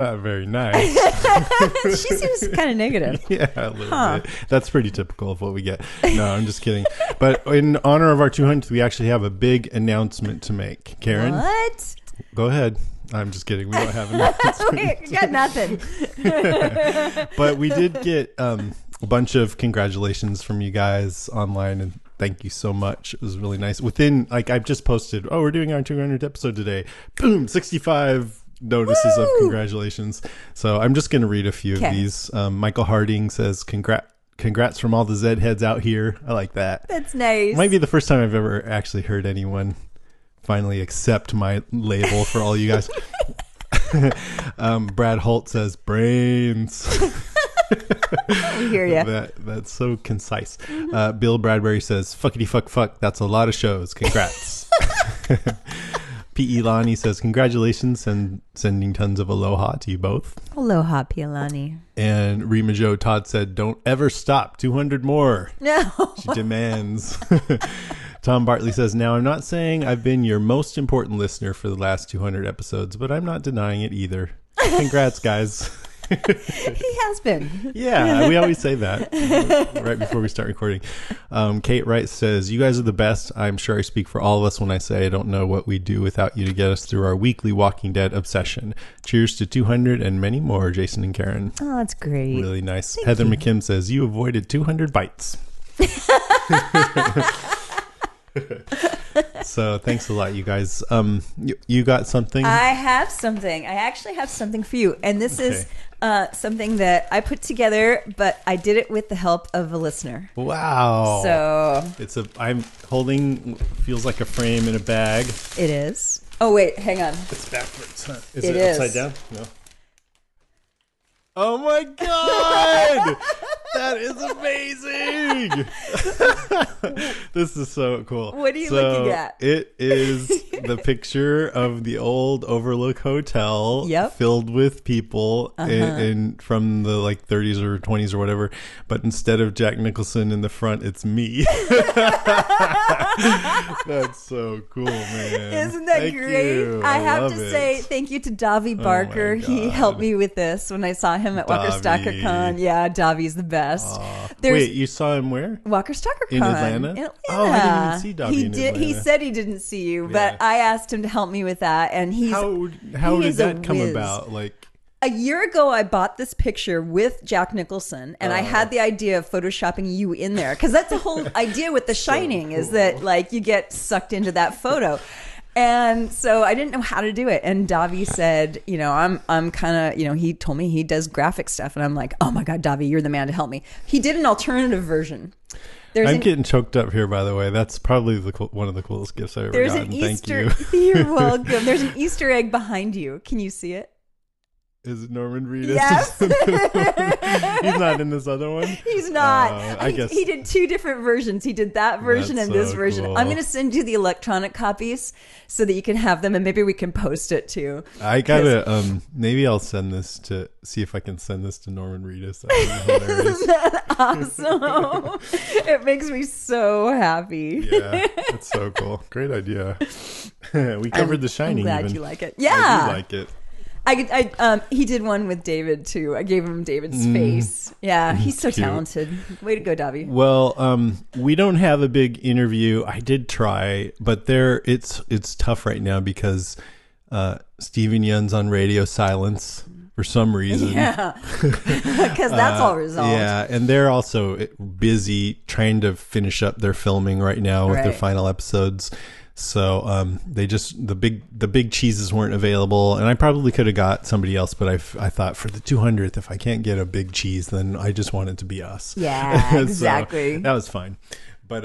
Very nice. She seems kind of negative. Yeah, a little bit. That's pretty typical of what we get. No, I'm just kidding. But in honor of our 200th, we actually have a big announcement to make. Karen? What? Go ahead. I'm just kidding. We don't have an announcement. Wait, got nothing. But we did get a bunch of congratulations from you guys online, and thank you so much. It was really nice. Within, like, I've just posted, we're doing our 200th episode today. Boom, 65 notices of congratulations. So I'm just going to read a few of these. Michael Harding says, congrats from all the Zed heads out here. I like that. That's nice. Might be the first time I've ever actually heard anyone finally accept my label for all you guys. Brad Holt says, brains. I hear you. That's so concise. Bill Bradbury says, fuckity fuck. That's a lot of shows. Congrats. P. Elani says, congratulations and sending tons of aloha to you both. Aloha, P. Elani. And Rima Jo Todd said, don't ever stop. 200 more. No. She demands. Tom Bartley says, now I'm not saying I've been your most important listener for the last 200 episodes, but I'm not denying it either. Congrats, guys. He has been. Yeah, we always say that right before we start recording. Kate Wright says, you guys are the best. I'm sure I speak for all of us when I say I don't know what we'd do without you to get us through our weekly Walking Dead obsession. Cheers to 200 and many more, Jason and Karen. Oh, that's great. Really nice. Thank Heather you. McKim says, you avoided 200 bites. So thanks a lot, you guys. You got something? I have something. I actually have something for you. And this is something that I put together, but I did it with the help of a listener. Wow. So I'm holding, feels like a frame in a bag. it is. Oh, wait, hang on. It's backwards. Huh? It Is it is. upside down? No. Oh my God! That is amazing! This is so cool. What are you looking at? It is the picture of the old Overlook Hotel filled with people in from the like 30s or 20s or whatever. But instead of Jack Nicholson in the front, it's me. That's so cool, man. Isn't that Thank great? you. I have love to say thank you to Davi Barker. He God. helped me with this when I saw him at Walker Davi. Stalker Con. Yeah, Davi's the best. Wait, you saw him where? Walker Stalker Con In Atlanta? In Atlanta. Oh, I didn't even see Davi he in did. Atlanta. He said he didn't see you, but I asked him to help me with that, and How he did is a that come whiz. about? Like, A year ago, I bought this picture with Jack Nicholson, and I had the idea of photoshopping you in there because that's the whole idea with The Shining is that like you get sucked into that photo. And so I didn't know how to do it. And Davi said, I'm kind of, he told me he does graphic stuff. And I'm like, oh my God, Davi, you're the man to help me. He did an alternative version. I'm getting choked up here, by the way. That's probably one of the coolest gifts I've ever gotten. Thank you. You're welcome. There's an Easter egg behind you. Can you see it? Is it Norman Reedus? Yes. He's not in this other one? He's not. I guess. He did two different versions. He did that version That's and this so version. cool. I'm going to send you the electronic copies so that you can have them, and maybe we can post it too. I gotta, maybe I'll send this see if I can send this to Norman Reedus. That would be hilarious. Isn't that awesome? It makes me so happy. Yeah, that's so cool. Great idea. We covered The Shining. I'm glad even. you like it. I Yeah. do like it. He did one with David too. I gave him David's face. Yeah, he's so Cute. talented. Way to go, Davi. Well, we don't have a big interview. I did try, but it's tough right now because Stephen Yun's on radio silence for some reason. Yeah, because that's all resolved. Yeah, and they're also busy trying to finish up their filming right now with their Right. final episodes. So they just the big cheeses weren't available, and I probably could have got somebody else, but I thought for the 200th, if I can't get a big cheese, then I just want it to be us. Yeah, So exactly. that was fine. But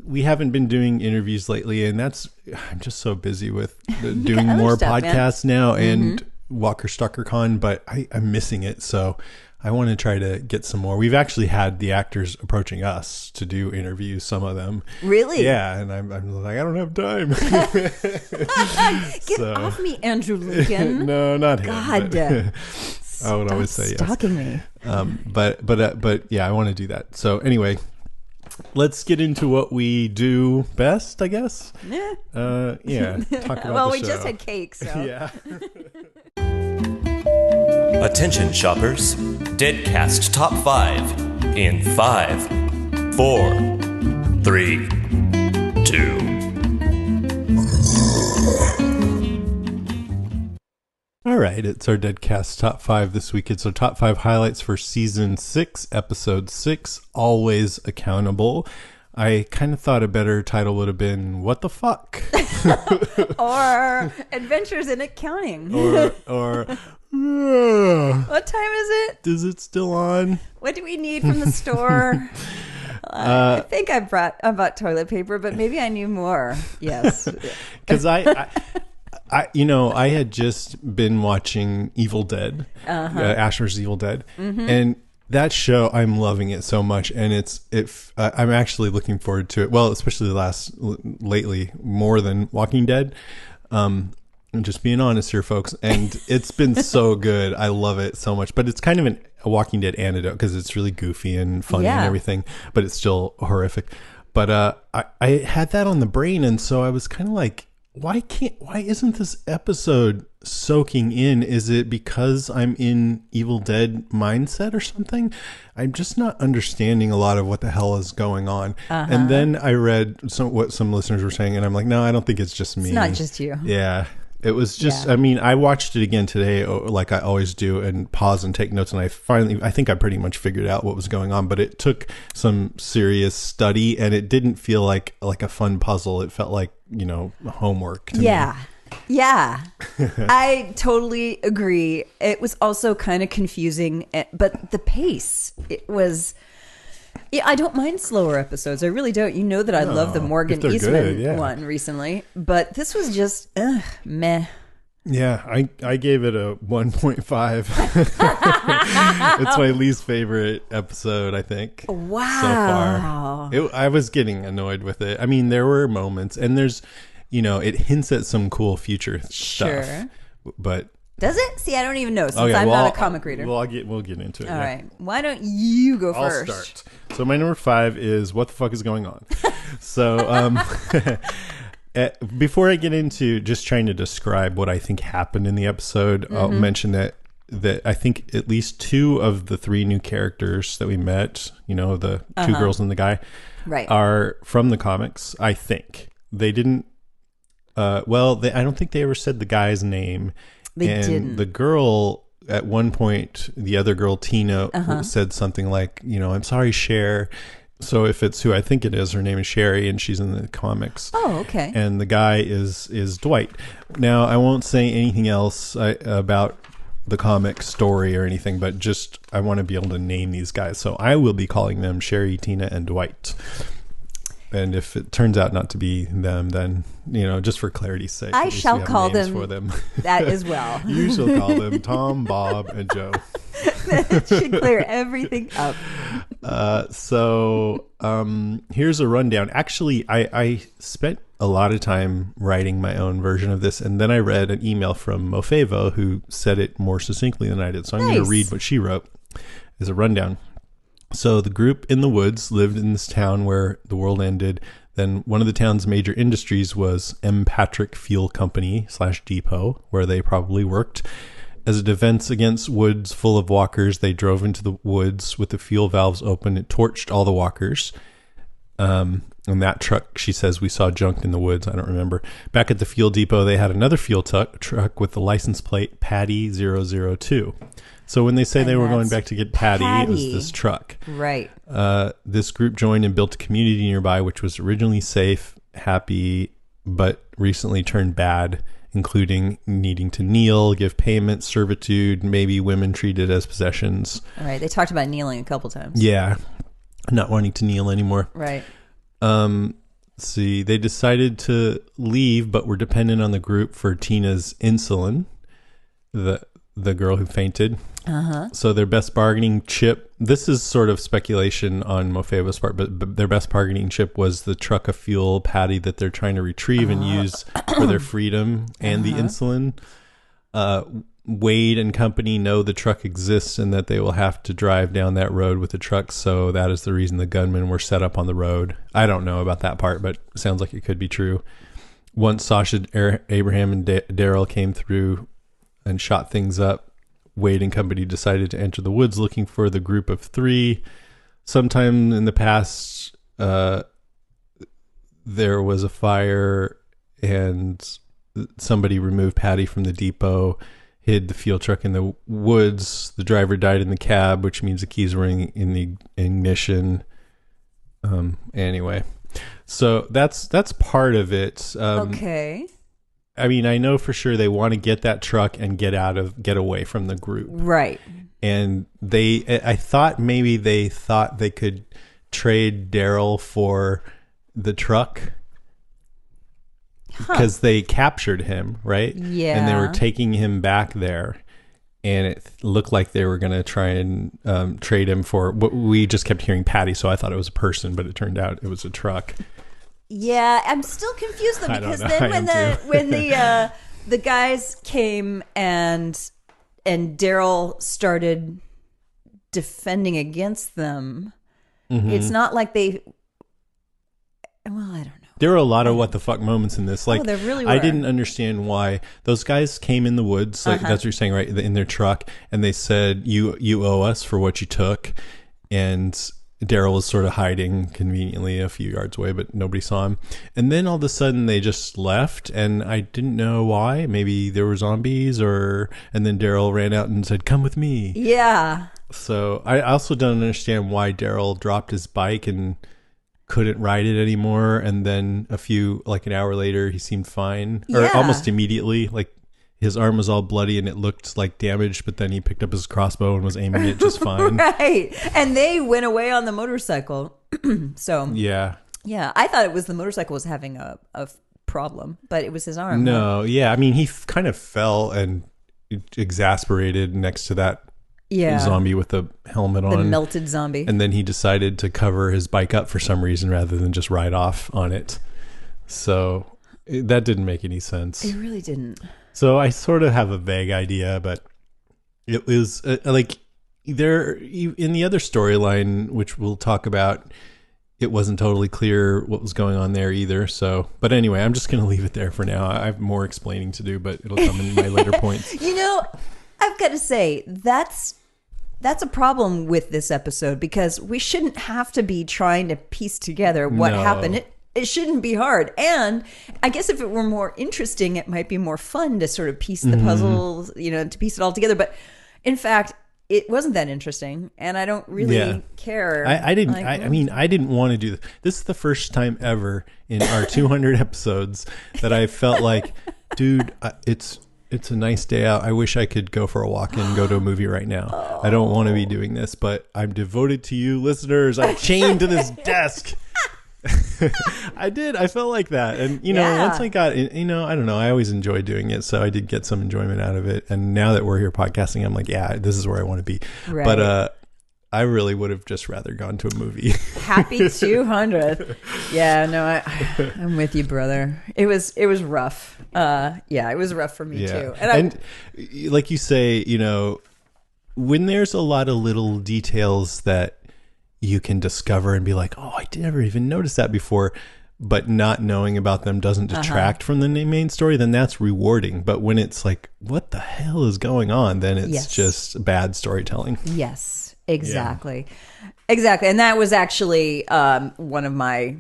we haven't been doing interviews lately, and I'm just so busy with doing other more stuff, podcasts now and Walker Stalker Con, but I'm missing it. So I want to try to get some more. We've actually had the actors approaching us to do interviews, some of them. Really? Yeah, and I'm like, I don't have time. Get off me, Andrew Lincoln. No, not him. God. but I would always say yes. Stalking me. But yeah, I want to do that. So anyway, let's get into what we do best, I guess. Yeah. Yeah. Talk about Well, the we show. just had cake, so. Yeah. Attention shoppers, Deadcast Top 5 in 5, 4, 3, 2. All right, it's our Deadcast Top 5 this week. It's our Top 5 highlights for Season 6, Episode 6, Always Accountable. I kind of thought a better title would have been, What the Fuck? Or Adventures in Accounting. Or What time is it? Is it still on? What do we need from the store? I think I bought toilet paper, but maybe I knew more. Yes. Because I had just been watching Evil Dead, Ash vs. Evil Dead, and that show, I'm loving it so much, and I'm actually looking forward to it. Well, especially lately, more than Walking Dead. I'm just being honest here, folks, and it's been so good. I love it so much, but it's kind of a Walking Dead antidote because it's really goofy and funny and everything, but it's still horrific. But I had that on the brain, and so I was kind of like, why isn't this episode soaking in? Is it because I'm in Evil Dead mindset or something? I'm just not understanding a lot of what the hell is going on. And then I read what some listeners were saying, and I'm like, no, I don't think it's just me. It's not just you. Yeah. It was just, I mean, I watched it again today, like I always do, and pause and take notes. And I think I pretty much figured out what was going on, but it took some serious study, and it didn't feel like a fun puzzle. It felt like, homework to me. Yeah. I totally agree. It was also kind of confusing, but the pace, it was... Yeah, I don't mind slower episodes. I really don't. You know that I love the Morgan Eastman one recently, but this was just meh. Yeah, I gave it a 1.5. It's my least favorite episode, I think. Wow. So far. I was getting annoyed with it. I mean, there were moments, and there's, it hints at some cool future stuff. But does it? See, I don't even know since I'm not a comic reader. We'll get into it. All right. Why don't you go first? I'll start. So my number 5 is What the Fuck is Going On? So before I get into just trying to describe what I think happened in the episode, I'll mention that I think at least 2 of the 3 new characters that we met, the 2 girls and the guy, are from the comics. I think they didn't. I don't think they ever said the guy's name. They didn't. The girl, at one point, the other girl, Tina, said something like, I'm sorry, Cher. So if it's who I think it is, her name is Sherry, and she's in the comics. Oh, okay. And the guy is Dwight. Now, I won't say anything else about the comic story or anything, but just I want to be able to name these guys. So I will be calling them Sherry, Tina, and Dwight. And if it turns out not to be them, then, just for clarity's sake, I shall call them, for them that as well. You shall call them Tom, Bob, and Joe. That should clear everything up. So here's a rundown. Actually, I spent a lot of time writing my own version of this, and then I read an email from Mofevo who said it more succinctly than I did. So I'm going to read what she wrote as a rundown. So the group in the woods lived in this town where the world ended. Then one of the town's major industries was M. Patrick Fuel Company / Depot, where they probably worked. As a defense against woods full of walkers, they drove into the woods with the fuel valves open. It torched all the walkers. And that truck, she says, we saw junked in the woods. I don't remember. Back at the fuel depot, they had another fuel truck with the license plate Patty 002. So when they say they were going back to get Patty, it was this truck. Right. This group joined and built a community nearby, which was originally safe, happy, but recently turned bad, including needing to kneel, give payment, servitude, maybe women treated as possessions. All right. They talked about kneeling a couple times. Yeah. Not wanting to kneel anymore. Right. See, they decided to leave, but were dependent on the group for Tina's insulin, the girl who fainted. So their best bargaining chip, this is sort of speculation on Mofevo's part, but their best bargaining chip was the truck of fuel Patty that they're trying to retrieve and use for their freedom and the insulin. Wade and company know the truck exists and that they will have to drive down that road with the truck, so that is the reason the gunmen were set up on the road. I don't know about that part, but it sounds like it could be true. Once Sasha, Abraham, and Daryl came through and shot things up, Wade and company decided to enter the woods looking for the group of 3. Sometime in the past, there was a fire and somebody removed Patty from the depot, hid the fuel truck in the woods. The driver died in the cab, which means the keys were in the ignition. Anyway, so that's part of it. Okay. I mean, I know for sure they want to get that truck and get away from the group. Right. And I thought maybe they thought they could trade Daryl for the truck because they captured him, right? Yeah. And they were taking him back there. And it looked like they were going to try and trade him for what we just kept hearing Patty. So I thought it was a person, but it turned out it was a truck. Yeah, I'm still confused though, because then when the guys came and Daryl started defending against them, it's not like they. Well, I don't know. There were a lot of what the fuck moments in this. Like, there really were. I didn't understand why those guys came in the woods. Like that's what you're saying, right? In their truck, and they said, "You owe us for what you took," and Daryl was sort of hiding conveniently a few yards away, but nobody saw him. And then all of a sudden they just left, and I didn't know why. Maybe there were zombies, and then Daryl ran out and said, "Come with me." Yeah. So I also don't understand why Daryl dropped his bike and couldn't ride it anymore. And then an hour later, he seemed fine, or almost immediately. Like his arm was all bloody and it looked like damaged, but then he picked up his crossbow and was aiming it just fine. Right. And they went away on the motorcycle. So yeah, I thought it was the motorcycle was having a problem, but it was his arm. No, yeah. I mean, he kind of fell and exasperated next to that zombie with the helmet on. The melted zombie. And then he decided to cover his bike up for some reason rather than just ride off on it. So that didn't make any sense. It really didn't. So I sort of have a vague idea, but it was like there in the other storyline, which we'll talk about, it wasn't totally clear what was going on there either. So, but anyway, I'm just going to leave it there for now. I have more explaining to do, but it'll come in my later points. I've got to say that's a problem with this episode, because we shouldn't have to be trying to piece together what happened. It shouldn't be hard. And I guess if it were more interesting, it might be more fun to sort of piece the puzzles, to piece it all together. But in fact, it wasn't that interesting, and I don't really care. I didn't want to do this. This is the first time ever in our 200 episodes that I felt like, dude, it's a nice day out. I wish I could go for a walk and go to a movie right now. I don't want to be doing this, but I'm devoted to you listeners. I'm chained to this desk. I did. I felt like that. And, once I got, I don't know. I always enjoy doing it. So I did get some enjoyment out of it. And now that we're here podcasting, I'm like, yeah, this is where I want to be. Right. But I really would have just rather gone to a movie. Happy 200. Yeah, no, I'm with you, brother. It was rough. It was rough for me too. And like you say, when there's a lot of little details that you can discover and be like, oh, I never even noticed that before, but not knowing about them doesn't detract from the main story, then that's rewarding. But when it's like, what the hell is going on, then it's just bad storytelling. Yes, exactly. Exactly. And that was actually one of my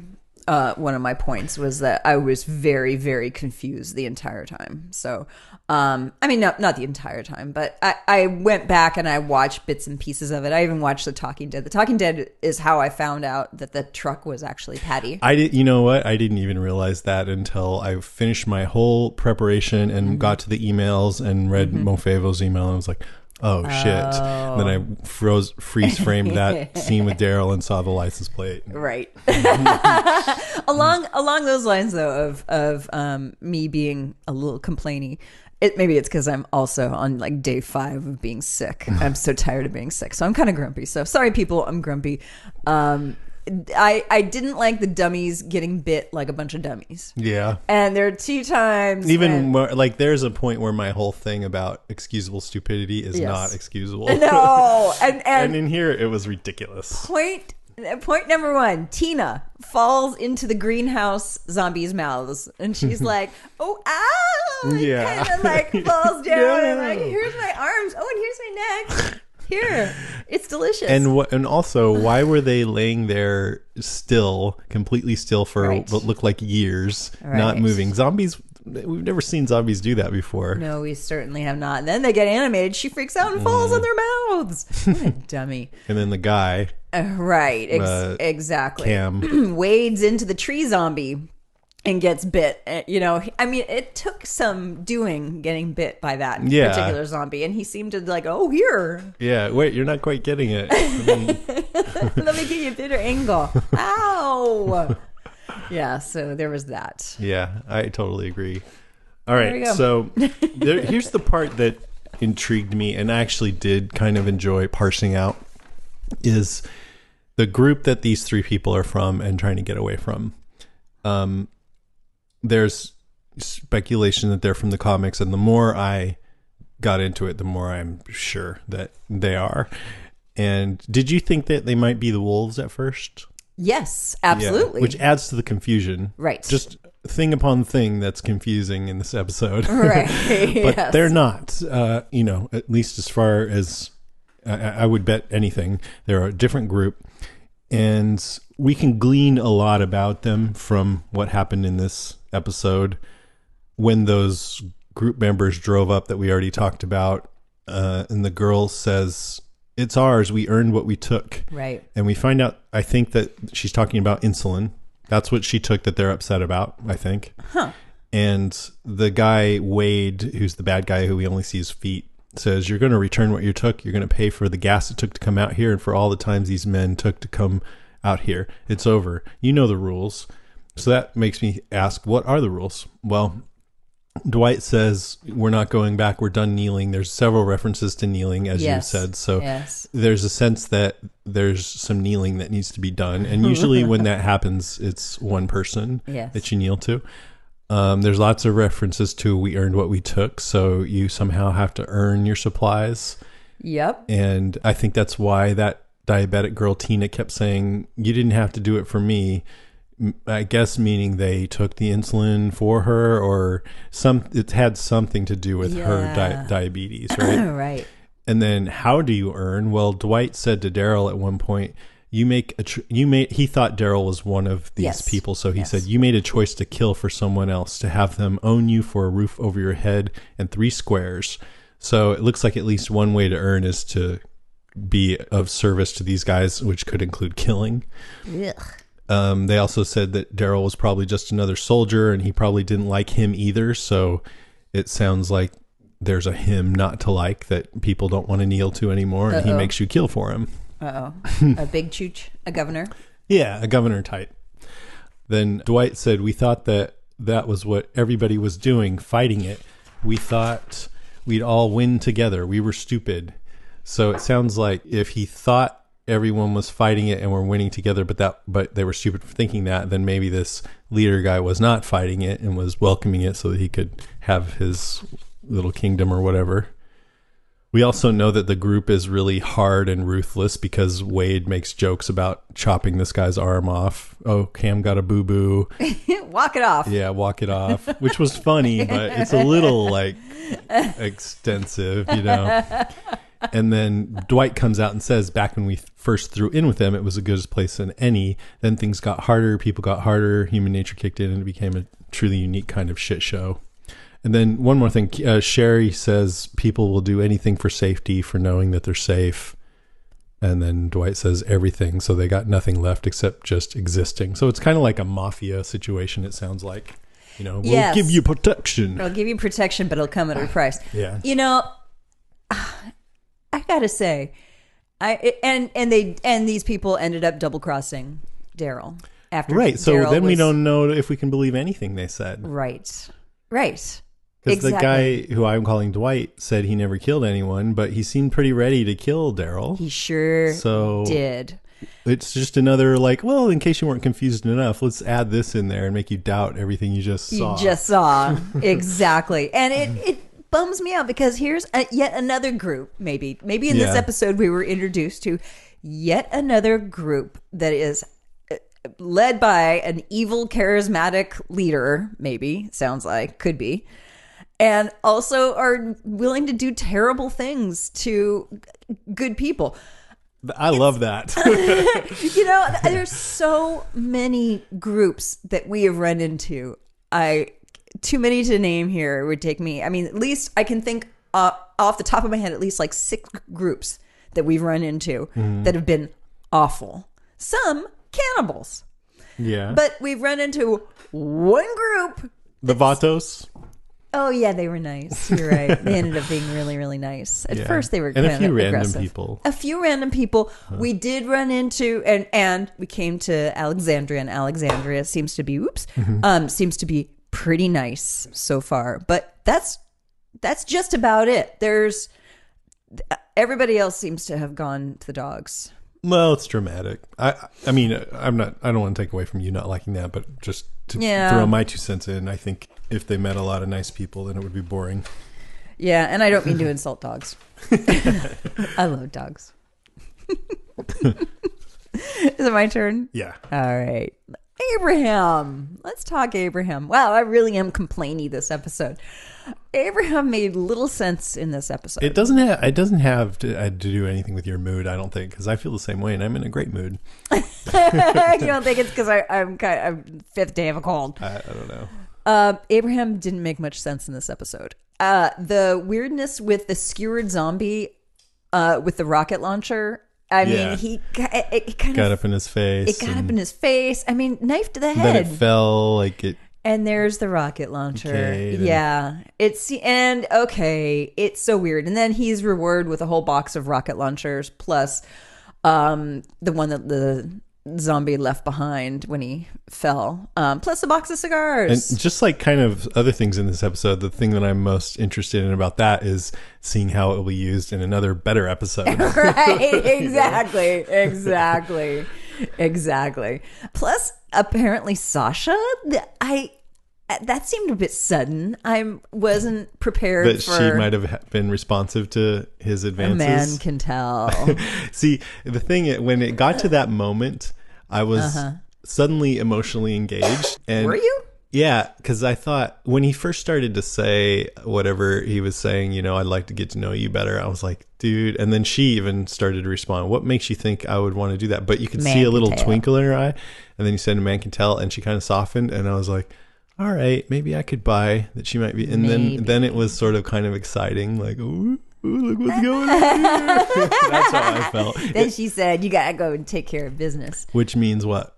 points, was that I was very, very confused the entire time. So, not the entire time, but I went back and I watched bits and pieces of it. I even watched The Talking Dead. The Talking Dead is how I found out that the truck was actually Patty. You know what? I didn't even realize that until I finished my whole preparation and got to the emails and read Mofavo's email, and I was like, oh shit. And then I freeze framed that scene with Daryl and saw the license plate. Right. along those lines though of me being a little complainy, maybe it's because I'm also on like day 5 of being sick. I'm so tired of being sick, so I'm kind of grumpy. So sorry people, I'm grumpy. I didn't like the dummies getting bit like a bunch of dummies. Yeah. And there are 2 times. Even more, like there's a point where my whole thing about excusable stupidity is not excusable. No. And in here it was ridiculous. Point number 1, Tina falls into the greenhouse zombies' mouths, and she's like, oh, ow! And kind of like falls down, and like, here's my arms. Oh, and here's my my neck. Here, it's delicious. And also, why were they laying there still, completely still for what looked like years, not moving? Zombies, we've never seen zombies do that before. No, we certainly have not. And then they get animated. She freaks out and falls on their mouths. What a dummy. And then the guy. Right, exactly. Cam. Wades into the tree zombie and gets bit. I mean, it took some doing getting bit by that particular zombie. And he seemed to like, oh, here. Yeah, wait, you're not quite getting it. Let me give you a better angle. Ow. Yeah, so there was that. Yeah, I totally agree. All right, we go. so here's the part that intrigued me and I actually did kind of enjoy parsing out is the group that these three people are from and trying to get away from. There's speculation that they're from the comics, and the more I got into it, the more I'm sure that they are. And did you think that they might be the wolves at first? Yes, absolutely. Yeah, which adds to the confusion. Right. Just thing upon thing that's confusing in this episode. Right. But they're not, at least as far as I would bet anything. They're a different group. And we can glean a lot about them from what happened in this episode when those group members drove up that we already talked about. And the girl says, "It's ours. We earned what we took." Right. And we find out, I think that she's talking about insulin. That's what she took that they're upset about, I think. Huh. And the guy, Wade, who's the bad guy who we only see his feet, says, "You're going to return what you took. You're going to pay for the gas it took to come out here and for all the times these men took to come out here. It's over. You know the rules." So that makes me ask, what are the rules? Well, Dwight says, "We're not going back. We're done kneeling." There's several references to kneeling, as you said. So there's a sense that there's some kneeling that needs to be done. And usually when that happens, it's one person that you kneel to. There's lots of references to "we earned what we took." So you somehow have to earn your supplies. Yep. And I think that's why that diabetic girl, Tina, kept saying, "You didn't have to do it for me." I guess meaning they took the insulin for her, or it had something to do with her diabetes, right? Right. And then how do you earn? Well, Dwight said to Daryl at one point, he thought Daryl was one of these people. So he said, "You made a choice to kill for someone else, to have them own you for a roof over your head and 3 squares. So it looks like at least one way to earn is to be of service to these guys, which could include killing." Ugh. They also said that Daryl was probably just another soldier and he probably didn't like him either. So it sounds like there's a him not to like that people don't want to kneel to anymore. And he makes you kill for him. A big chooch, a governor. Yeah, a governor type. Then Dwight said, "We thought that was what everybody was doing, fighting it. We thought we'd all win together. We were stupid." So it sounds like if he thought everyone was fighting it and were winning together, but they were stupid for thinking that, then maybe this leader guy was not fighting it and was welcoming it so that he could have his little kingdom or whatever. We also know that the group is really hard and ruthless because Wade makes jokes about chopping this guy's arm off. "Oh, Cam got a boo-boo." Walk it off. Yeah, walk it off, which was funny, but it's a little extensive, And then Dwight comes out and says, "Back when we first threw in with them, it was the goodest place than any. Then things got harder, people got harder, human nature kicked in, and it became a truly unique kind of shit show." And then one more thing, Sherry says people will do anything for safety, for knowing that they're safe. And then Dwight says everything, so they got nothing left except just existing. So it's kind of like a mafia situation, it sounds like. We'll give you protection. I'll give you protection, but it'll come at a price. Yeah. I gotta say, these people ended up double crossing Daryl after. Right. So then we don't know if we can believe anything they said. Right. Because the guy who I'm calling Dwight said he never killed anyone, but he seemed pretty ready to kill Daryl. He sure did. It's just another in case you weren't confused enough, let's add this in there and make you doubt everything you just saw. Exactly. And it bums me out because here's yet another group, maybe in this episode we were introduced to yet another group that is led by an evil charismatic leader, maybe, sounds like, could be. and also are willing to do terrible things to good people. I love that. There's so many groups that we have run into. Too many to name here. It would take me. I mean, at least I can think off the top of my head, at least like 6 groups that we've run into that have been awful. Some cannibals. Yeah. But we've run into one group. The Vatos. Oh, yeah, they were nice. You're right. They ended up being really, really nice. At first, they were kind of a few aggressive. random people. A few random people. We did run into, and we came to Alexandria, and Alexandria seems to be, seems to be pretty nice so far. But that's just about it. Everybody else seems to have gone to the dogs. Well, it's dramatic. I mean, I don't want to take away from you not liking that, but just to throw my 2 cents in, I think if they met a lot of nice people, then it would be boring. Yeah, and I don't mean to insult dogs. I love dogs. Is it my turn? Yeah. All right. Abraham. Let's talk Abraham. Wow, I really am complainy this episode. Abraham made little sense in this episode. It doesn't have to do anything with your mood, I don't think, because I feel the same way, and I'm in a great mood. You don't think it's because I'm 5th day of a cold? I don't know. Abraham didn't make much sense in this episode. The weirdness with the skewered zombie with the rocket launcher. I mean, it kind of got up in his face. It got up in his face. I mean, knife to the head. Then it fell like it. And there's the rocket launcher. Okay, yeah. It's so weird. And then he's rewarded with a whole box of rocket launchers plus the one that the zombie left behind when he fell, plus a box of cigars. And just like kind of other things in this episode, the thing that I'm most interested in about that is seeing how it will be used in another better episode. Right. Exactly. Plus, apparently Sasha, that seemed a bit sudden. I wasn't prepared that she might have been responsive to his advances. A man can tell. See, the thing, when it got to that moment, I was suddenly emotionally engaged. And were you? Yeah, because I thought when he first started to say whatever he was saying, I'd like to get to know you better. I was like, dude. And then she even started to respond. What makes you think I would want to do that? But you could see a little twinkle in her eye. And then you said a man can tell. And she kind of softened. And I was like, all right, maybe I could buy that she might be. And then it was sort of kind of exciting. Like, ooh, look what's going on here. That's how I felt. Then she said, you got to go and take care of business. Which means what?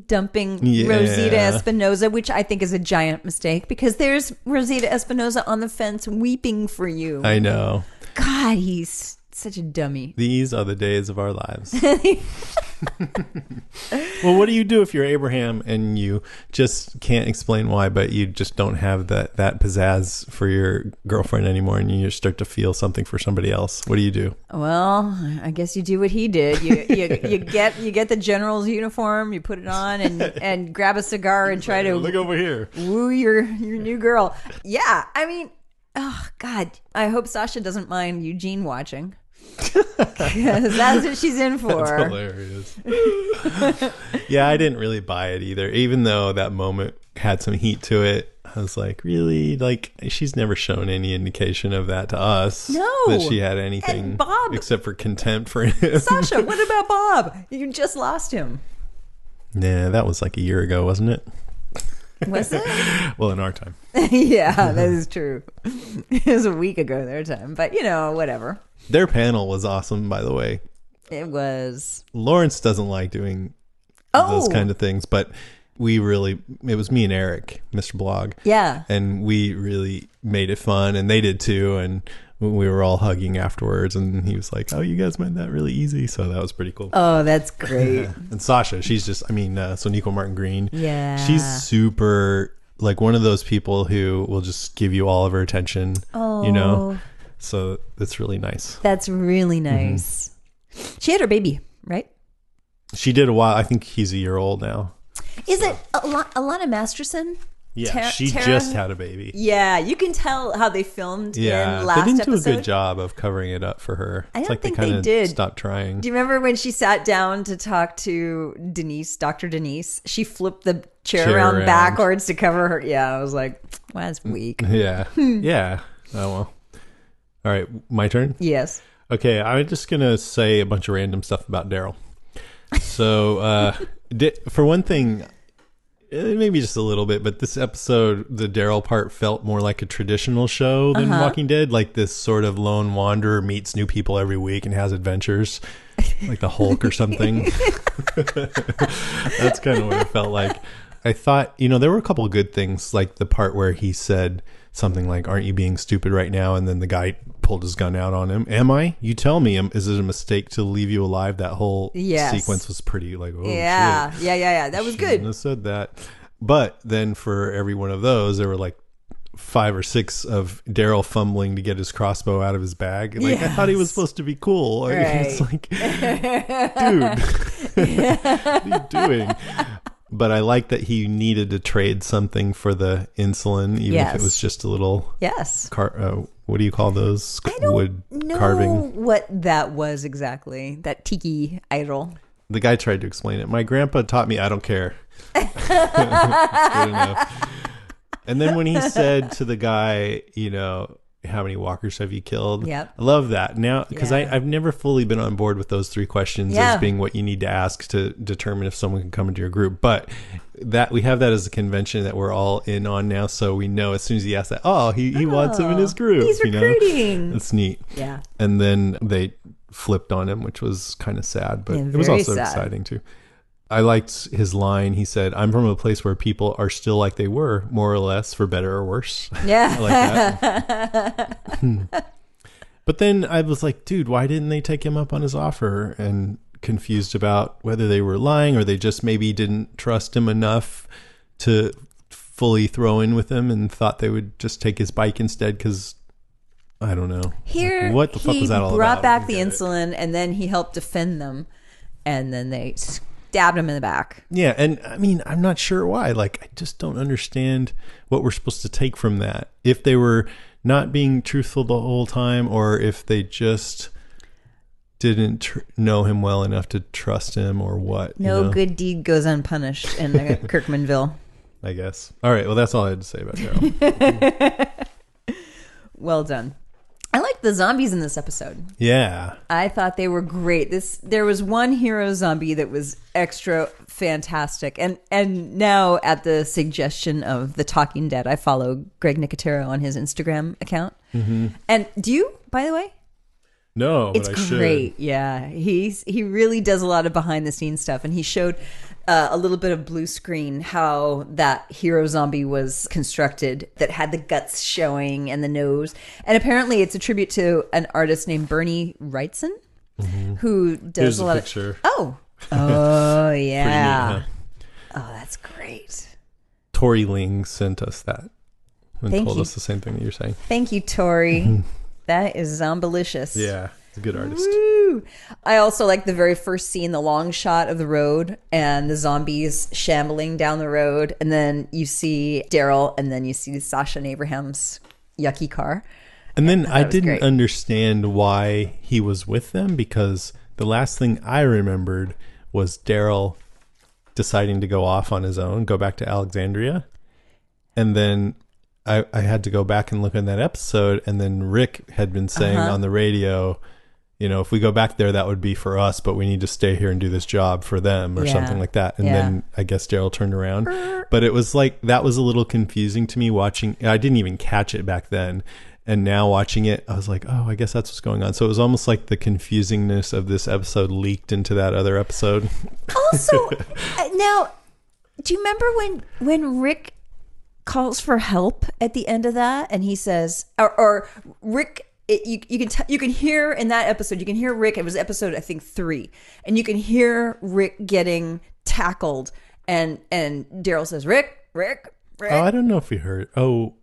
Dumping Rosita Espinosa, which I think is a giant mistake because there's Rosita Espinosa on the fence weeping for you. I know. God, he's such a dummy. These are the days of our lives. Well, what do you do if you're Abraham and you just can't explain why, but you just don't have that pizzazz for your girlfriend anymore and you start to feel something for somebody else? What do you do? Well, I guess you do what he did. You get the general's uniform, you put it on and grab a cigar and try to look over here. Woo your new girl. Yeah, I mean, oh God, I hope Sasha doesn't mind Eugene watching. Because that's what she's in for. That's hilarious. Yeah, I didn't really buy it either. Even though that moment had some heat to it, I was like, really? Like, she's never shown any indication of that to us. No. That she had anything. And Bob, except for contempt for him. Sasha, what about Bob? You just lost him. Nah, that was like a year ago, wasn't it? Was it? Well, in our time. Yeah, that is true. It was a week ago their time. But, whatever. Their panel was awesome, by the way. It was. Lawrence doesn't like doing those kind of things, but it was me and Eric, Mr. Blog. Yeah. And we really made it fun, and they did too. And we were all hugging afterwards, and he was like, oh, you guys made that really easy. So that was pretty cool. Oh, that's great. And Sasha, she's just, Sonequa Martin Green. Yeah. She's super, like one of those people who will just give you all of her attention, So that's really nice. That's really nice. Mm-hmm. She had her baby, right? She did a while. I think he's a year old now. Is it Alana Masterson? Yeah, she Tara- just had a baby. Yeah, you can tell how they filmed Yeah, in last they didn't episode. do a good job of covering it up for her. I It's don't like think they kind they of did. stopped trying. Do you remember when she sat down to talk to Denise, Dr. Denise? She flipped the chair around backwards to cover her. Yeah, I was like, well, that's weak. Yeah. Yeah. Oh, well. All right. My turn? Yes. Okay. I'm just going to say a bunch of random stuff about Daryl. So, for one thing, maybe just a little bit, but this episode, the Daryl part felt more like a traditional show than Walking Dead. Like this sort of lone wanderer meets new people every week and has adventures, like the Hulk or something. That's kind of what it felt like. I thought, there were a couple of good things, like the part where he said something like, "Aren't you being stupid right now?" And then the guy pulled his gun out on him. Am I? You tell me. Is it a mistake to leave you alive? That whole sequence was pretty like, oh, yeah. shit. Yeah. That was good. Shouldn't have said that. But then for every one of those, there were like 5 or 6 of Daryl fumbling to get his crossbow out of his bag. Like, I thought he was supposed to be cool. Right. It's like, dude, what are you doing? But I like that he needed to trade something for the insulin, even if it was just a little. Yes. What do you call those? I don't wood know carving. what that was exactly. That tiki idol. The guy tried to explain it. My grandpa taught me I don't care. It's good enough. And then when he said to the guy, how many walkers have you killed? Yep. I love that. Now, because Yeah. I've never fully been on board with those 3 questions as being what you need to ask to determine if someone can come into your group. But that we have that as a convention that we're all in on now. So we know as soon as he asks that, he wants him in his group. He's recruiting. It's neat. Yeah. And then they flipped on him, which was kind of sad, but Yeah, it was very also sad. exciting too. I liked his line. He said, "I'm from a place where people are still like they were, more or less, for better or worse." Yeah. I like that. But then I was like, dude, why didn't they take him up on his offer? And confused about whether they were lying or they just maybe didn't trust him enough to fully throw in with him and thought they would just take his bike instead, because I don't know. Here, like, what the fuck was that all he brought about? back the insulin, and then he helped defend them, and then they stabbed him in the back. Yeah, and I mean, I'm not sure why. Like, I just don't understand what we're supposed to take from that. If they were not being truthful the whole time, or if they just didn't know him well enough to trust him, or what. No good deed goes unpunished in Kirkmanville. I guess. All right, well, that's all I had to say about Daryl. Well done. I like the zombies in this episode. Yeah. I thought they were great. There was one hero zombie that was extra fantastic. And now at the suggestion of the Talking Dead, I follow Greg Nicotero on his Instagram account. Mm-hmm. And do you, by the way? No, It's but I should. great. Yeah. He really does a lot of behind the scenes stuff. And he showed a little bit of blue screen how that hero zombie was constructed, that had the guts showing and the nose. And apparently it's a tribute to an artist named Bernie Wrightson, who does Here's a lot picture. of. Oh, yeah. Pretty neat, huh? Oh, that's great. Tori Ling sent us that and Thank told you. us the same thing that you're saying. Thank you, Tori. That is zombalicious. Yeah, he's a good artist. Woo. I also like the very first scene, the long shot of the road and the zombies shambling down the road. And then you see Daryl, and then you see Sasha and Abraham's yucky car. And then I was didn't great. understand why he was with them, because the last thing I remembered was Daryl deciding to go off on his own, go back to Alexandria. And then I had to go back and look at that episode, and then Rick had been saying on the radio, if we go back there, that would be for us, but we need to stay here and do this job for them, or something like that. And then I guess Daryl turned around. But it was like, that was a little confusing to me watching. I didn't even catch it back then. And now watching it, I was like, oh, I guess that's what's going on. So it was almost like the confusingness of this episode leaked into that other episode. Also, now, do you remember when Rick calls for help at the end of that, and he says, or Rick, you can hear in that episode, you can hear Rick. It was episode, I think, 3, and you can hear Rick getting tackled, and Daryl says, Rick. Oh, I don't know if we heard. Oh,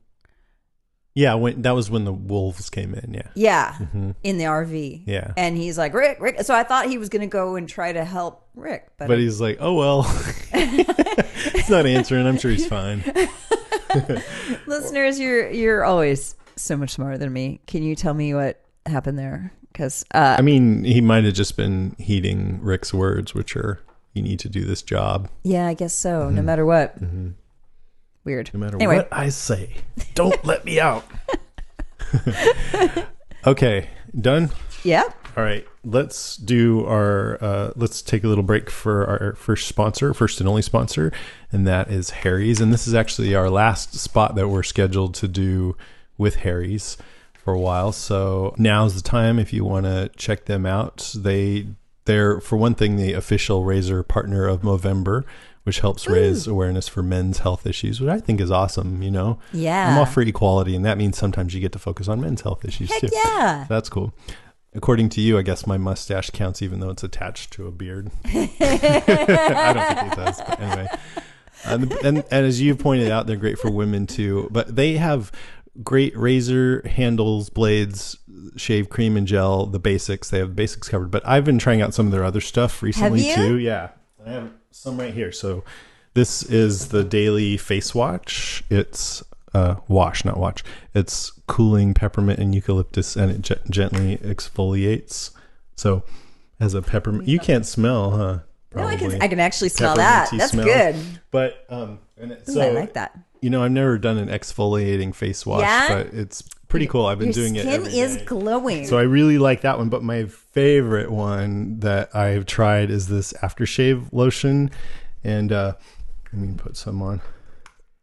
yeah, that was when the wolves came in. Yeah. Yeah, in the RV. Yeah. And he's like, Rick. So I thought he was going to go and try to help Rick. But he's like, oh, well. He's not answering. I'm sure he's fine. Listeners, you're always so much smarter than me. Can you tell me what happened there? Because I mean, he might have just been heeding Rick's words, which are, you need to do this job. yeah, I guess so. No matter what. Weird. No matter Anyway. what I say, don't let me out. Okay, done? Yeah. All right, let's do let's take a little break for our first and only sponsor, and that is Harry's. And this is actually our last spot that we're scheduled to do with Harry's for a while. So now's the time if you want to check them out. They're, for one thing, the official razor partner of Movember, which helps raise awareness for men's health issues, which I think is awesome, you know? Yeah. I'm all for equality, and that means sometimes you get to focus on men's health issues too. Yeah. That's cool. According to you, I guess my mustache counts even though it's attached to a beard. I don't think it does, but anyway. And as you pointed out, they're great for women too. But they have great razor handles, blades, shave cream and gel, the basics. They have the basics covered. But I've been trying out some of their other stuff recently too. Yeah. I have some right here. So this is the daily face wash. It's wash, not watch. It's cooling peppermint and eucalyptus, and it gently exfoliates. So as a peppermint, you can't smell, huh? Probably. No, I can actually smell that. That's smell. good. But so I like that. You know, I've never done an exfoliating face wash, but it's pretty cool. I've been doing it every day. Your skin is glowing. So I really like that one. But my favorite one that I've tried is this aftershave lotion, and let me put some on.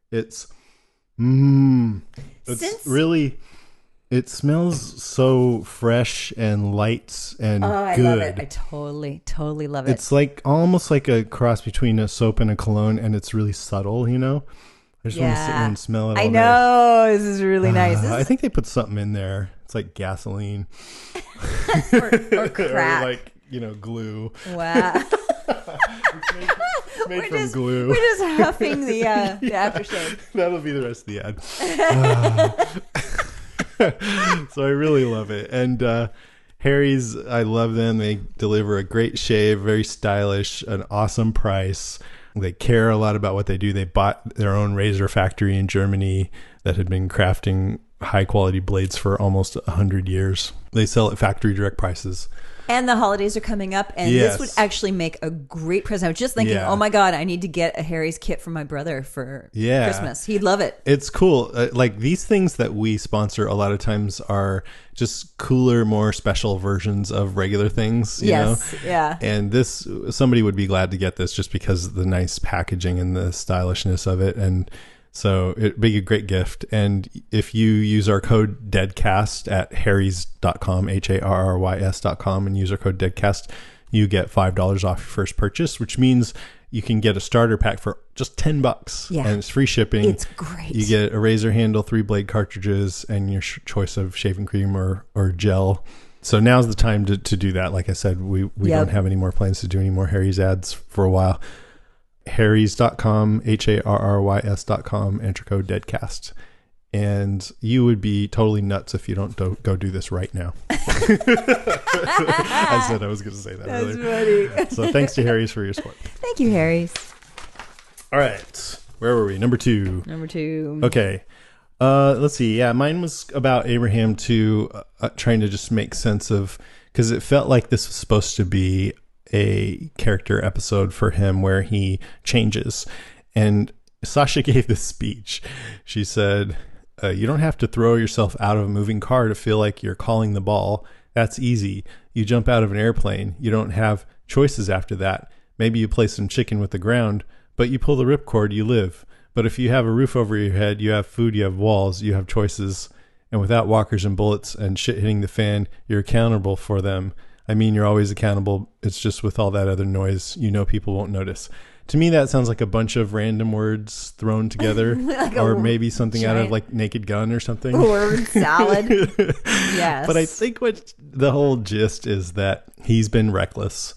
It's really. It smells so fresh and light and good. I love it. I totally love it. It's like almost like a cross between a soap and a cologne, and it's really subtle, you know? I just want to sit here and smell it all I know. This is really nice. I think they put something in there. It's like gasoline. or crack. Or like, you know, glue. Wow. It's made from glue. We're just huffing the aftershave. That'll be the rest of the ad. So I really love it. And Harry's, I love them. They deliver a great shave, very stylish, an awesome price. They care a lot about what they do. They bought their own razor factory in Germany that had been crafting high quality blades for almost 100 years. They sell at factory direct prices. And the holidays are coming up, and this would actually make a great present. I was just thinking, oh my God, I need to get a Harry's kit for my brother for Christmas. He'd love it. It's cool. Like these things that we sponsor a lot of times are just cooler, more special versions of regular things, you know? Yeah. And this, somebody would be glad to get this just because of the nice packaging and the stylishness of it. And so it'd be a great gift. And if you use our code DEADCAST at harrys.com, HARRYS.com, and use our code DEADCAST, you get $5 off your first purchase, which means you can get a starter pack for just $10. Yeah. And it's free shipping. It's great. You get a razor handle, 3 blade cartridges, and your choice of shaving cream or gel. So now's the time to do that. Like I said, we don't have any more plans to do any more Harry's ads for a while. harrys.com, HARRYS.com, enter code DEADCAST. And you would be totally nuts if you don't go do this right now. I said I was going to say that earlier. That's funny. So thanks to Harry's for your support. Thank you, Harry's. All right. Where were we? Number two. Okay. Let's see. Yeah, mine was about Abraham too, trying to just make sense of, because it felt like this was supposed to be a character episode for him where he changes. And Sasha gave this speech. She said, you don't have to throw yourself out of a moving car to feel like you're calling the ball. That's easy. You jump out of an airplane. You don't have choices after that. Maybe you play some chicken with the ground, but you pull the ripcord, you live. But if you have a roof over your head, you have food, you have walls, you have choices. And without walkers and bullets and shit hitting the fan, you're accountable for them. I mean, you're always accountable. It's just with all that other noise, you know, people won't notice. To me, that sounds like a bunch of random words thrown together, like or maybe something out of like Naked Gun or something. Word salad. Yes. But I think what the whole gist is that he's been reckless.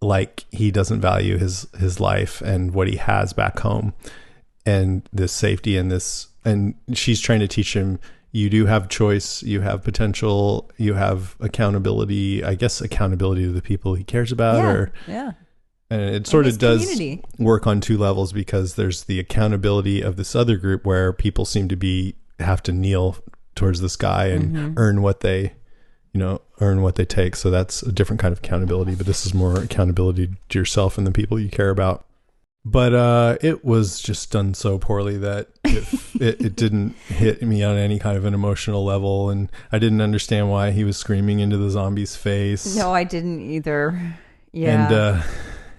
Like he doesn't value his life and what he has back home and this safety and this. And she's trying to teach him, you do have choice, you have potential, you have accountability, I guess accountability to the people he cares about. And it sort his of does community. work on two levels, because there's the accountability of this other group where people seem to have to kneel towards this guy and earn what they take. So that's a different kind of accountability, but this is more accountability to yourself and the people you care about. But it was just done so poorly that it didn't hit me on any kind of an emotional level, and I didn't understand why he was screaming into the zombie's face. No, I didn't either. Yeah. And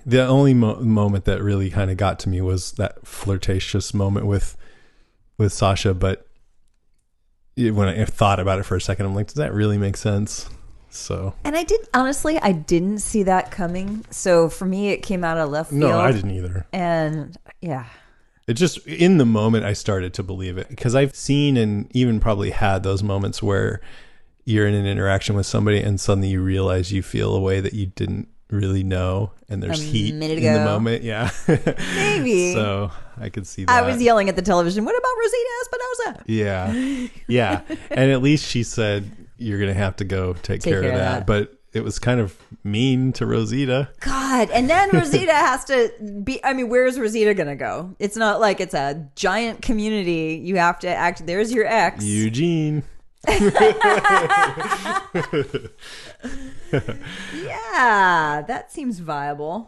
the only moment that really kind of got to me was that flirtatious moment with Sasha. But when I thought about it for a second, I'm like, does that really make sense? So, and I didn't see that coming. So for me, it came out of left field. No, I didn't either. And yeah, it just, in the moment, I started to believe it, because I've seen and even probably had those moments where you're in an interaction with somebody and suddenly you realize you feel a way that you didn't really know, and there's heat in the moment. Yeah. Maybe. So I could see that. I was yelling at the television, what about Rosita Espinosa? Yeah. Yeah. And at least she said, you're going to have to go take care of that. But it was kind of mean to Rosita. God. And then Rosita has to be, I mean, where's Rosita going to go? It's not like it's a giant community. You have to act, there's your ex. Eugene. Yeah, that seems viable.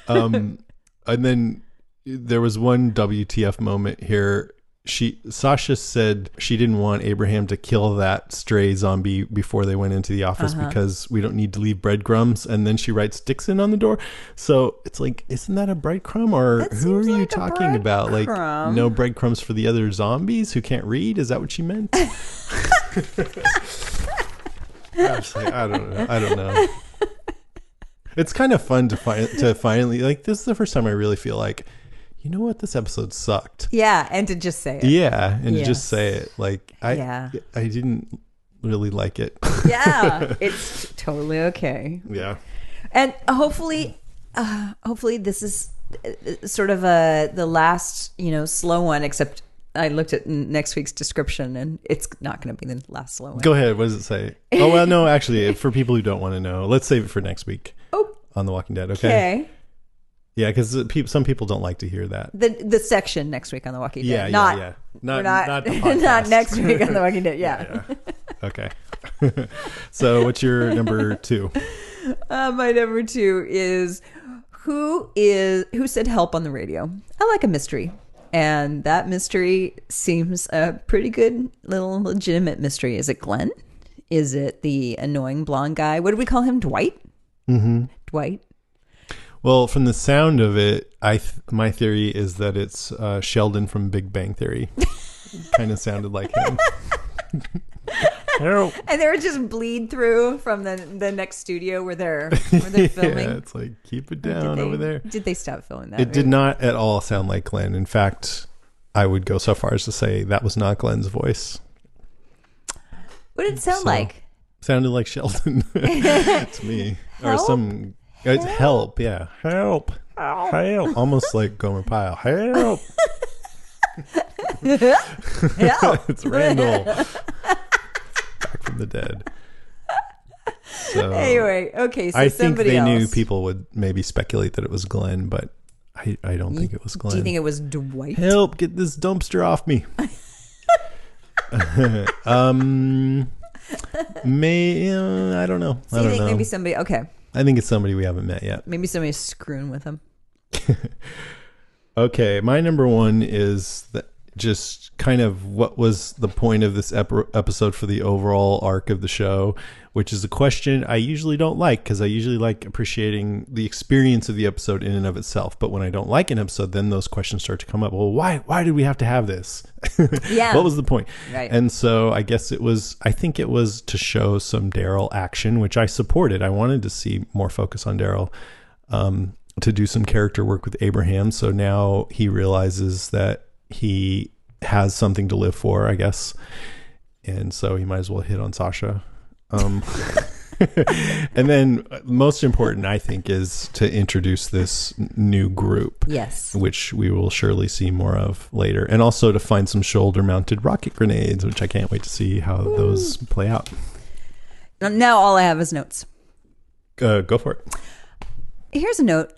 And then there was one WTF moment here. Sasha said she didn't want Abraham to kill that stray zombie before they went into the office because we don't need to leave breadcrumbs. And then she writes Dixon on the door. So it's like, isn't that a breadcrumb? Or who are you talking about? Like, no breadcrumbs for the other zombies who can't read? Is that what she meant? I was like, I don't know. It's kind of fun to finally, like, this is the first time I really feel like, you know what, this episode sucked. Yeah, and to just say it. Yeah, and to just say it. Like, I didn't really like it. Yeah, it's totally okay. Yeah. And hopefully this is sort of the last, slow one, except I looked at next week's description and it's not going to be the last slow one. Go ahead. What does it say? Oh, well, no, actually, for people who don't want to know, let's save it for next week. Oh. On The Walking Dead, okay? Yeah, because some people don't like to hear that. The section next week on The Walking Dead. Yeah. Not the podcast. Not next week on The Walking Dead. Yeah. Okay. So what's your number 2? My number 2 is who said help on the radio? I like a mystery. And that mystery seems a pretty good little legitimate mystery. Is it Glenn? Is it the annoying blonde guy? What do we call him? Dwight? Mm-hmm. Dwight? Well, from the sound of it, my theory is that it's Sheldon from Big Bang Theory. Kind of sounded like him. And they were just bleed through from the next studio where they're filming. Yeah, it's like, keep it down over there. Did they stop filming that? It did not at all sound like Glenn. In fact, I would go so far as to say that was not Glenn's voice. What did it sound like? Sounded like Sheldon to me. Help? Or some... It's help, yeah. Help. Almost like Gomer Pyle. Help. Help. It's Randall. Back from the dead. So, anyway, okay, so I think somebody they else. knew people would maybe speculate that it was Glenn, but I don't think it was Glenn. Do you think it was Dwight? Help, get this dumpster off me. I don't know. So you think maybe somebody, okay. I think it's somebody we haven't met yet. Maybe somebody's screwing with him. Okay, my number 1 is just kind of what was the point of this episode for the overall arc of the show, which is a question I usually don't like, because I usually like appreciating the experience of the episode in and of itself. But when I don't like an episode, then those questions start to come up. Well, why did we have to have this? Yeah. What was the point? Right. And so I think it was to show some Daryl action, which I supported. I wanted to see more focus on Daryl, to do some character work with Abraham. So now he realizes that he has something to live for, I guess. And so he might as well hit on Sasha. And then most important, I think, is to introduce this new group. Yes. Which we will surely see more of later. And also to find some shoulder-mounted rocket grenades, which I can't wait to see how those play out. Now all I have is notes. Go for it. Here's a note.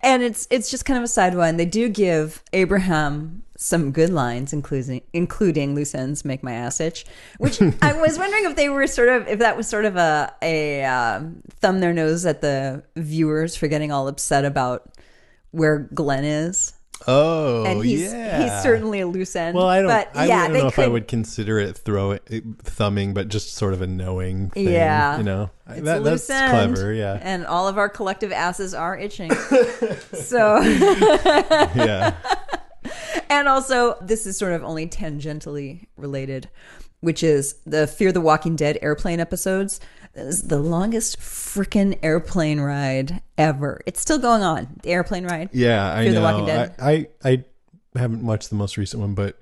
And it's just kind of a side one. They do give Abraham some good lines, including loose ends make my ass itch, which I was wondering if that was sort of a thumb their nose at the viewers for getting all upset about where Glenn is. Oh, and he's certainly a loose end. Well, I don't know if I could, would consider it thumbing, but just sort of a knowing thing. Yeah. You know, it's that's clever. Yeah. And all of our collective asses are itching. So, yeah. And also, this is sort of only tangentially related, which is the Fear the Walking Dead airplane episodes. This is the longest freaking airplane ride ever. It's still going on. The airplane ride. Yeah, I Fear know. the Walking Dead. I haven't watched the most recent one, but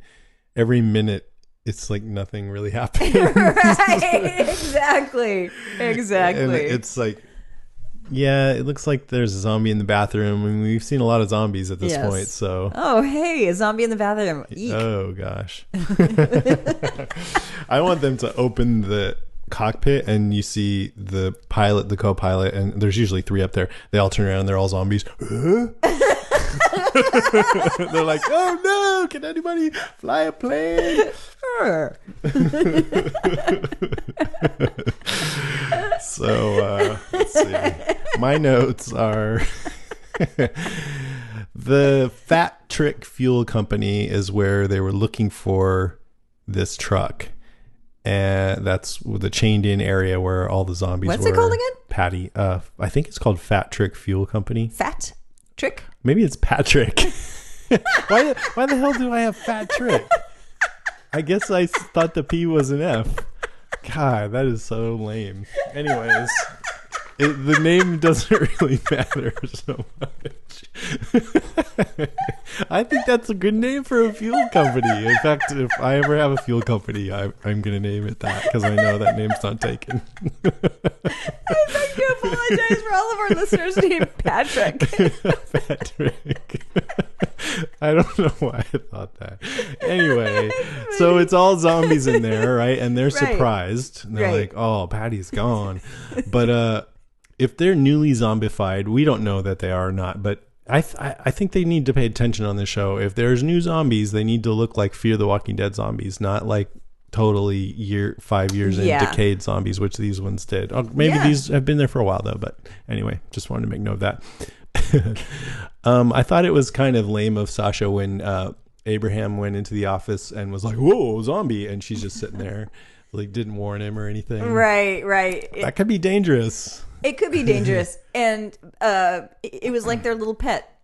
every minute it's like nothing really happens. Right. Exactly. And it's like, yeah, it looks like there's a zombie in the bathroom. I mean, we've seen a lot of zombies at this point, so. Oh, hey, a zombie in the bathroom. Eek. Oh, gosh. I want them to open the cockpit and you see the pilot, the co-pilot, and there's usually 3 up there. They all turn around and they're all zombies. They're like, oh no, can anybody fly a plane? So let's see. My notes are the Fat Trick Fuel Company is where they were looking for this truck. And that's the chained in area where all the zombies were. What's it called again? Patty. I think it's called Fat Trick Fuel Company. Fat Trick? Maybe it's Patrick. Why the hell do I have Fat Trick? I guess I thought the P was an F. God, that is so lame. Anyways, the name doesn't really matter so much. I think that's a good name for a fuel company. In fact, if I ever have a fuel company, I'm going to name it that because I know that name's not taken. I'd like to apologize for all of our listeners named Patrick. Patrick. I don't know why I thought that. Anyway, so it's all zombies in there, right? And they're surprised. And they're like, oh, Patty's gone. But if they're newly zombified, we don't know that they are or not, but I think they need to pay attention on this show. If there's new zombies, they need to look like Fear the Walking Dead zombies, not like totally 5 years in decayed zombies, which these ones did. Maybe these have been there for a while though, but anyway, just wanted to make note of that. I thought it was kind of lame of Sasha when Abraham went into the office and was like, whoa, zombie, and she's just sitting there, like didn't warn him or anything. Right. That could be dangerous. It could be dangerous. And it was like their little pet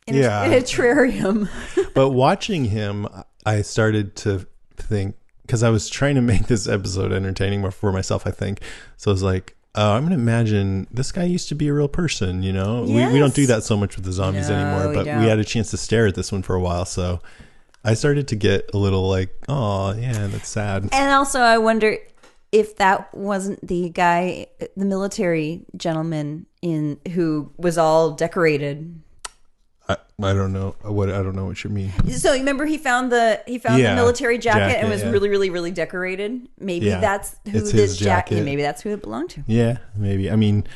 in a terrarium. But watching him, I started to think, because I was trying to make this episode entertaining for myself, I think. So I was like, I'm going to imagine this guy used to be a real person, you know? Yes. We don't do that so much with the zombies anymore, but don't. we had a chance to stare at this one for a while. So I started to get a little like, oh, yeah, that's sad. And also, I wonder if that wasn't the guy, the military gentleman who was all decorated. I don't know what you mean. So you remember he found the military jacket and was really, really, really decorated. Maybe that's who this jacket. Maybe that's who it belonged to. Yeah, maybe. I mean,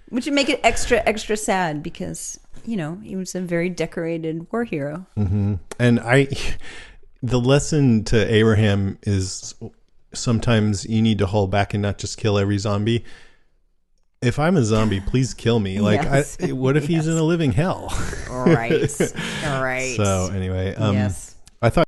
which would make it extra sad because he was a very decorated war hero. Mm-hmm. And the lesson to Abraham is sometimes you need to hold back and not just kill every zombie. If I'm a zombie, please kill me. Like, what if he's in a living hell? Right. So anyway, yes. I thought